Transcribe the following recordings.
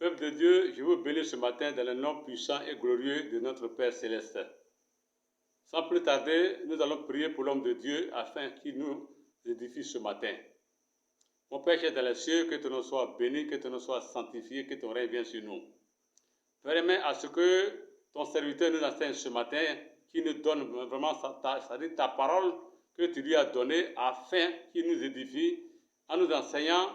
Peuple de Dieu, je vous bénis ce matin dans le nom puissant et glorieux de notre Père Céleste. Sans plus tarder, nous allons prier pour l'homme de Dieu afin qu'il nous édifie ce matin. Mon Père qui est dans les cieux, que ton nom soit béni, que ton nom soit sanctifié, que ton règne vienne sur nous. Permets à ce que ton serviteur nous enseigne ce matin, qu'il nous donne vraiment ta parole que tu lui as donnée afin qu'il nous édifie en nous enseignant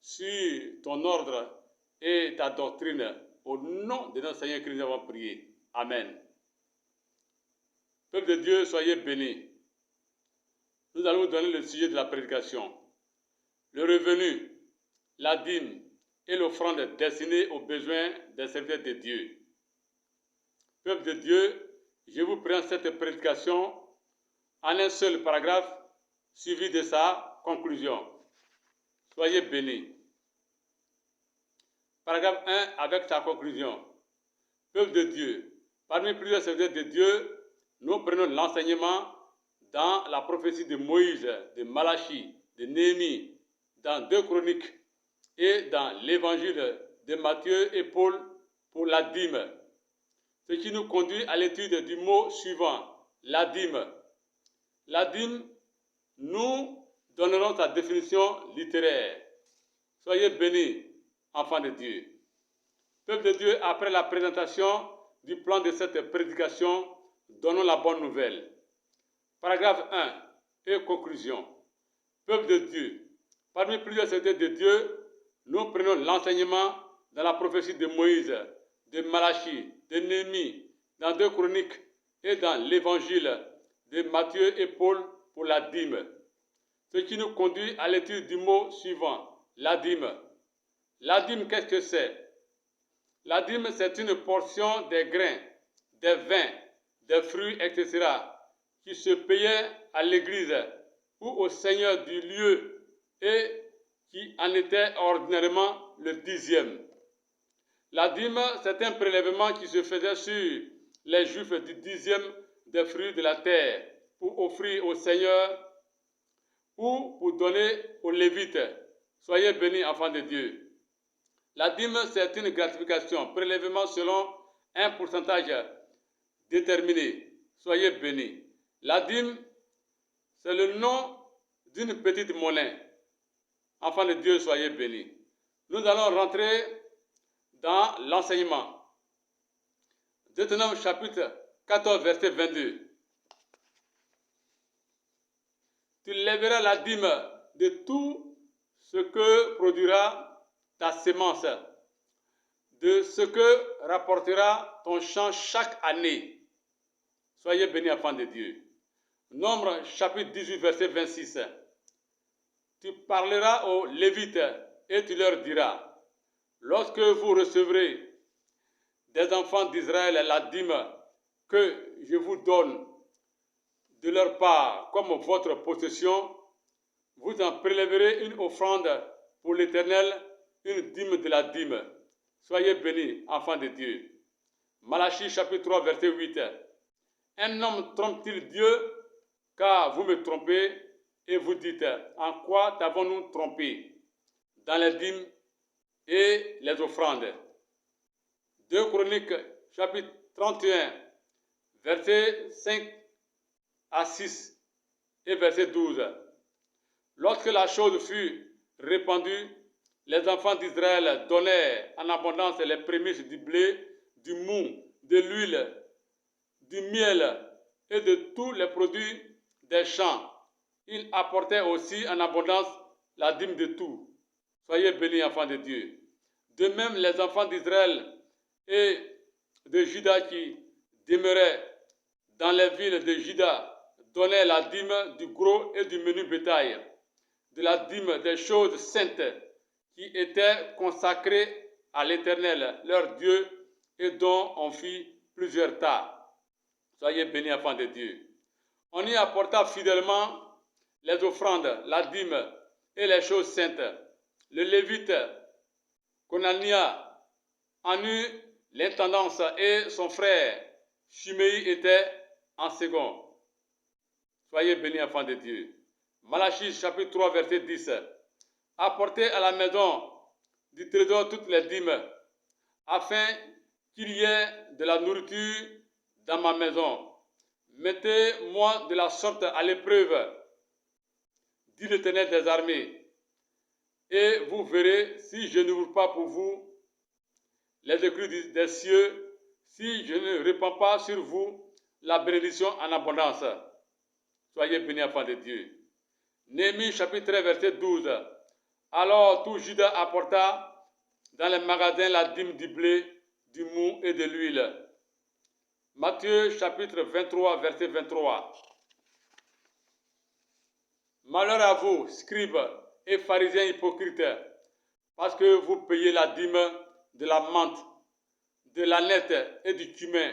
sur ton ordre et ta doctrine. Au nom de notre Seigneur que nous avons prié. Amen. Peuple de Dieu, soyez bénis. Nous allons vous donner le sujet de la prédication. Le revenu, la dîme et l'offrande destinée aux besoins des serviteurs de Dieu. Peuple de Dieu, je vous présente cette prédication en un seul paragraphe suivi de sa conclusion. Soyez bénis. Paragraphe 1 avec sa conclusion. Peuple de Dieu, parmi plusieurs serviteurs de Dieu, nous prenons l'enseignement dans la prophétie de Moïse, de Malachie, de Néhémie, dans 2 Chroniques et dans l'évangile de Matthieu et Paul pour la dîme. Ce qui nous conduit à l'étude du mot suivant, la dîme. La dîme, nous donnerons sa définition littéraire. Soyez bénis, enfants de Dieu. Peuple de Dieu, après la présentation du plan de cette prédication, donnons la bonne nouvelle. Paragraphe 1 et conclusion. Peuple de Dieu, parmi plusieurs serviteurs de Dieu, nous prenons l'enseignement dans la prophétie de Moïse, de Malachie, de Néhémie, dans 2 Chroniques et dans l'évangile de Matthieu et Paul pour la dîme. Ce qui nous conduit à l'étude du mot suivant, la dîme. La dîme, qu'est-ce que c'est? La dîme, c'est une portion des grains, des vins, des fruits, etc., qui se payait à l'église ou au seigneur du lieu et qui en était ordinairement le 10e. La dîme, c'est un prélèvement qui se faisait sur les Juifs du 10e des fruits de la terre pour offrir au Seigneur ou pour donner aux Lévites. Soyez bénis, enfants de Dieu. La dîme, c'est une gratification, prélèvement selon un pourcentage déterminé. Soyez bénis. La dîme, c'est le nom d'une petite monnaie. Enfants de Dieu, soyez bénis. Nous allons rentrer dans l'enseignement. Deutéronome chapitre 14, verset 22. Tu lèveras la dîme de tout ce que produira ta sémence, de ce que rapportera ton champ chaque année. Soyez bénis, enfants de Dieu. Nombre chapitre 18, verset 26. Tu parleras aux Lévites et tu leur diras, lorsque vous recevrez des enfants d'Israël la dîme que je vous donne de leur part comme votre possession, vous en prélèverez une offrande pour l'Éternel, une dîme de la dîme. Soyez bénis, enfants de Dieu. Malachie chapitre 3, verset 8. Un homme trompe-t-il Dieu? Car vous me trompez et vous dites, en quoi t'avons-nous trompé? Dans les dîmes et les offrandes. 2 Chroniques, chapitre 31, versets 5 à 6 et verset 12. Lorsque la chose fut répandue, les enfants d'Israël donnèrent en abondance les prémices du blé, du mou, de l'huile, du miel et de tous les produits des champs. Ils apportaient aussi en abondance la dîme de tout. Soyez bénis, enfants de Dieu. De même, les enfants d'Israël et de Juda qui demeuraient dans les villes de Juda donnaient la dîme du gros et du menu bétail, de la dîme des choses saintes qui étaient consacrées à l'Éternel, leur Dieu, et dont on fit plusieurs tas. Soyez bénis, enfants de Dieu. On y apporta fidèlement les offrandes, la dîme et les choses saintes. Le Lévite, Conania, en eut l'intendance et son frère Chiméi était en second. Soyez bénis, enfants de Dieu. Malachie chapitre 3, verset 10. Apportez à la maison du trésor toutes les dîmes afin qu'il y ait de la nourriture dans ma maison. Mettez-moi de la sorte à l'épreuve, dit l'Éternel des armées, et vous verrez si je n'ouvre pas pour vous les écluses des cieux, si je ne répands pas sur vous la bénédiction en abondance. Soyez bénis, enfants de Dieu. Néhémie chapitre 13, verset 12. Alors tout Juda apporta dans les magasins la dîme du blé, du mou et de l'huile. Matthieu chapitre 23, verset 23. Malheur à vous, scribes et pharisiens hypocrites, parce que vous payez la dîme de la menthe, de l'âneth et du cumin,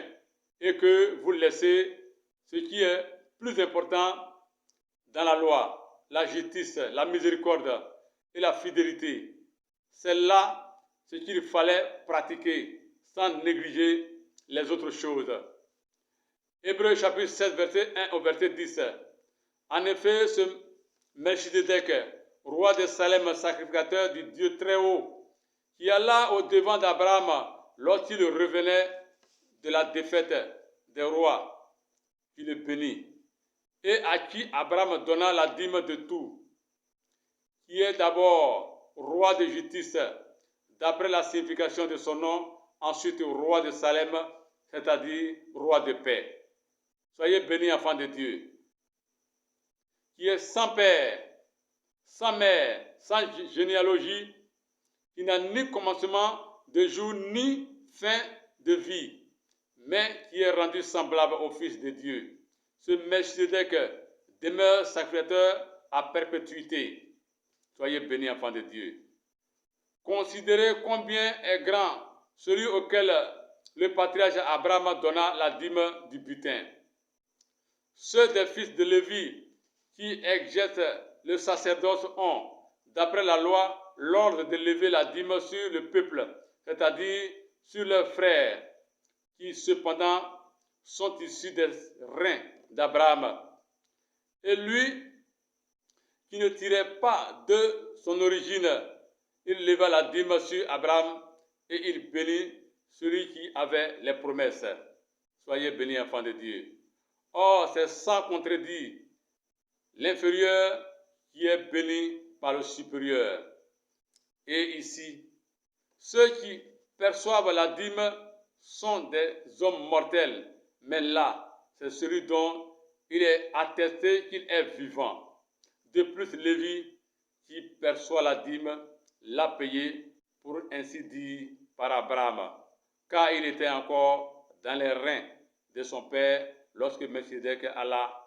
et que vous laissez ce qui est plus important dans la loi, la justice, la miséricorde et la fidélité. C'est là ce qu'il fallait pratiquer, sans négliger les autres choses. Hébreux chapitre 16, verset 1 au verset 10. En effet, ce Melchizedek, roi de Salem, sacrificateur du Dieu très haut, qui alla au devant d'Abraham lorsqu'il revenait de la défaite des rois, qui le bénit, et à qui Abraham donna la dîme de tout, qui est d'abord roi de justice, d'après la signification de son nom, ensuite roi de Salem, c'est-à-dire roi de paix. Soyez bénis, enfants de Dieu, qui est sans père, sans mère, sans généalogie, qui n'a ni commencement de jour ni fin de vie, mais qui est rendu semblable au Fils de Dieu. Ce Melchizedek demeure sacrificateur à perpétuité. Soyez bénis, enfants de Dieu. Considérez combien est grand celui auquel le patriarche Abraham donna la dîme du butin. Ceux des fils de Lévi qui exercent le sacerdoce ont, d'après la loi, l'ordre de lever la dîme sur le peuple, c'est-à-dire sur leurs frères, qui cependant sont issus des reins d'Abraham. Et lui, qui ne tirait pas de son origine, il leva la dîme sur Abraham et il bénit celui qui avait les promesses. Soyez bénis, enfants de Dieu. Or, c'est sans contredit l'inférieur qui est béni par le supérieur. Et ici, ceux qui perçoivent la dîme sont des hommes mortels, mais là, c'est celui dont il est attesté qu'il est vivant. De plus, Lévi, qui perçoit la dîme, l'a payé, pour ainsi dire, par Abraham, car il était encore dans les reins de son père lorsque Melchizedek alla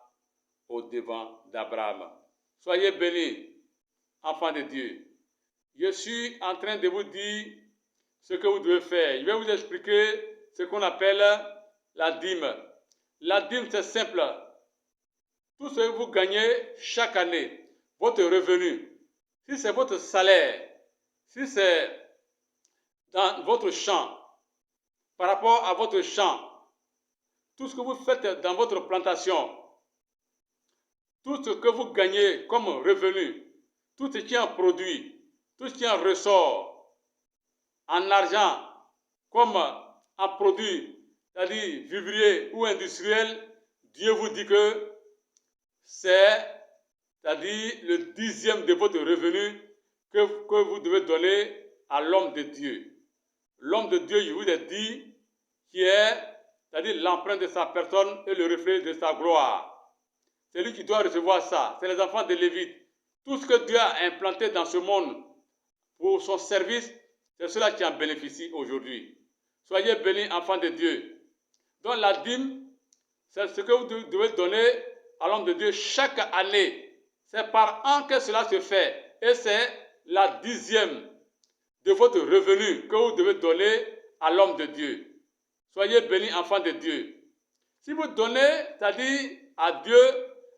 au devant d'Abraham. Soyez bénis, enfants de Dieu. Je suis en train de vous dire ce que vous devez faire. Je vais vous expliquer ce qu'on appelle la dîme. La dîme, c'est simple. Tout ce que vous gagnez chaque année, votre revenu, si c'est votre salaire, si c'est dans votre champ, par rapport à votre champ, tout ce que vous faites dans votre plantation, tout ce que vous gagnez comme revenu, tout ce qui en produit, tout ce qui en ressort, en argent, comme en produit, c'est-à-dire vivrier ou industriel, Dieu vous dit que c'est-à-dire le 10e de votre revenu que vous devez donner à l'homme de Dieu. L'homme de Dieu, je vous ai dit, qui est, c'est-à-dire l'empreinte de sa personne et le reflet de sa gloire. C'est lui qui doit recevoir ça. C'est les enfants de Lévite. Tout ce que Dieu a implanté dans ce monde pour son service, c'est cela qui en bénéficie aujourd'hui. Soyez bénis, enfants de Dieu. Donc la dîme, c'est ce que vous devez donner à l'homme de Dieu chaque année. C'est par an que cela se fait. Et c'est la 10e de votre revenu que vous devez donner à l'homme de Dieu. Soyez bénis, enfants de Dieu. Si vous donnez, c'est-à-dire à Dieu,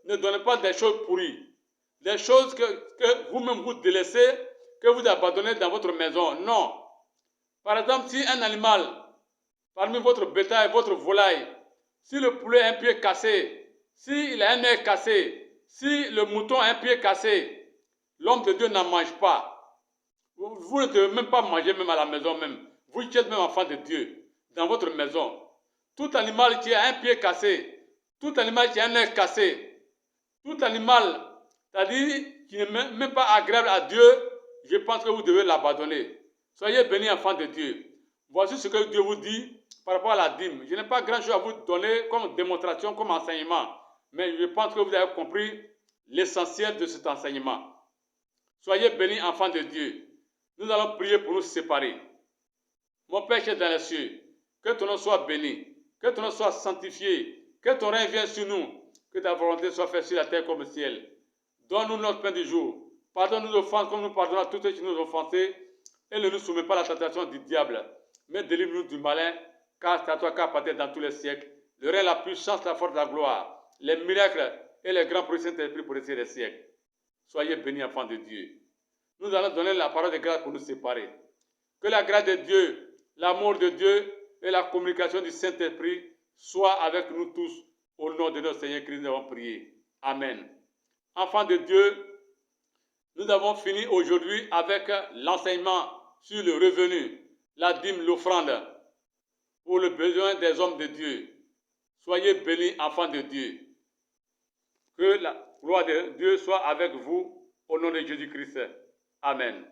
ne donnez pas des choses pourries. Des choses que vous-même vous délaissez, que vous abandonnez dans votre maison. Non. Par exemple, si un animal, parmi votre bétail, votre volaille, si le poulet a un pied cassé, s'il a un œil cassé, si le mouton a un pied cassé, l'homme de Dieu n'en mange pas. Vous ne devez même pas manger même à la maison même. vous qui êtes même enfant de Dieu, dans votre maison, tout animal qui a un pied cassé, tout animal qui a un œil cassé, tout animal, c'est-à-dire qui n'est même pas agréable à Dieu, je pense que vous devez l'abandonner. Soyez bénis, enfants de Dieu. Voici ce que Dieu vous dit par rapport à la dîme. Je n'ai pas grand-chose à vous donner comme démonstration, comme enseignement, mais je pense que vous avez compris l'essentiel de cet enseignement. Soyez bénis, enfants de Dieu. Nous allons prier pour nous séparer. Mon Père qui est dans les cieux, que ton nom soit béni, que ton nom soit sanctifié, que ton règne vienne sur nous, que ta volonté soit faite sur la terre comme au ciel. Donne-nous notre pain du jour. Pardonne nos offenses comme nous pardonnons à tous ceux qui nous ont offensés. Et ne nous soumets pas à la tentation du diable, mais délivre-nous du malin, car c'est à toi qu'appartient dans tous les siècles le règne, la puissance, la force, la gloire, les miracles et les grands projets Saint-Esprit pour les siècles. Soyez bénis, enfants de Dieu. Nous allons donner la parole de grâce pour nous séparer. Que la grâce de Dieu, l'amour de Dieu et la communication du Saint-Esprit soient avec nous tous. Au nom de notre Seigneur Christ, nous avons prié. Amen. Enfants de Dieu, nous avons fini aujourd'hui avec l'enseignement sur le revenu, la dîme, l'offrande pour le besoin des hommes de Dieu. Soyez bénis, enfants de Dieu. Que la gloire de Dieu soit avec vous au nom de Jésus-Christ. Amen.